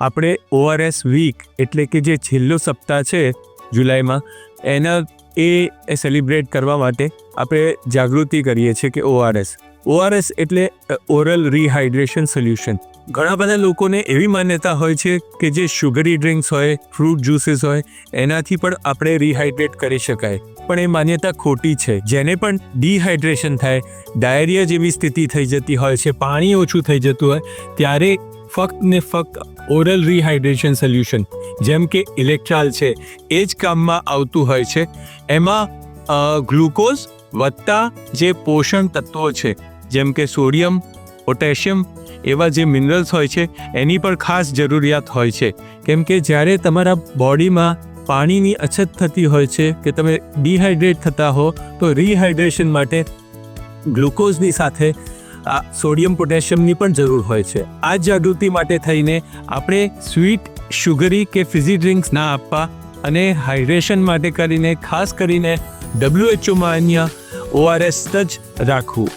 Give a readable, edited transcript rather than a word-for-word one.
આપણે ORS week એટલે કે જે છેલ્લો સપ્તાહ છે જુલાઈમાં એ સેલિબ્રેટ કરવા માટે આપણે જાગૃતિ કરીએ છીએ કે ORS એટલે ઓરલ રિહાઇડ્રેશન સોલ્યુશન. ઘણા બધા લોકોને એવી માન્યતા હોય છે કે જે શુગરી ડ્રિંક્સ હોય, ફ્રૂટ જ્યુસીસ હોય, એનાથી પણ આપણે રિહાઇડ્રેટ કરી શકાય, પણ એ માન્યતા ખોટી છે. જેને પણ ડિહાઇડ્રેશન થાય, ડાયરિયા જેવી સ્થિતિ થઈ જતી હોય છે, પાણી ઓછું થઈ જતું હોય, ત્યારે ફક્ત ને ફક્ત ઓરલ રિહાઇડ્રેશન સોલ્યુશન જેમ કે ઇલેક્ટ્રાલ છે એ જ કામમાં આવતું હોય છે. એમાં ગ્લુકોઝ વત્તા જે પોષણ તત્વો છે જેમ કે સોડિયમ, પોટેશિયમ એવા જે મિનરલ્સ હોય છે એની પણ ખાસ જરૂરિયાત હોય છે. કેમ કે જ્યારે તમારા બોડીમાં પાણીની અછત થતી હોય છે કે તમે ડિહાઇડ્રેટ થતા હો તો રિહાઇડ્રેશન માટે ગ્લુકોઝની સાથે આ સોડિયમ પોટેશિયમની પણ જરૂર હોય છે. આ જાગૃતિ માટે થઈને આપણે સ્વીટ, શુગરી કે ફિઝી ડ્રિંક્સ ના આપવા અને હાઇડ્રેશન માટે કરીને ખાસ કરીને WHOમાં અહીંયા ORS જ રાખવું.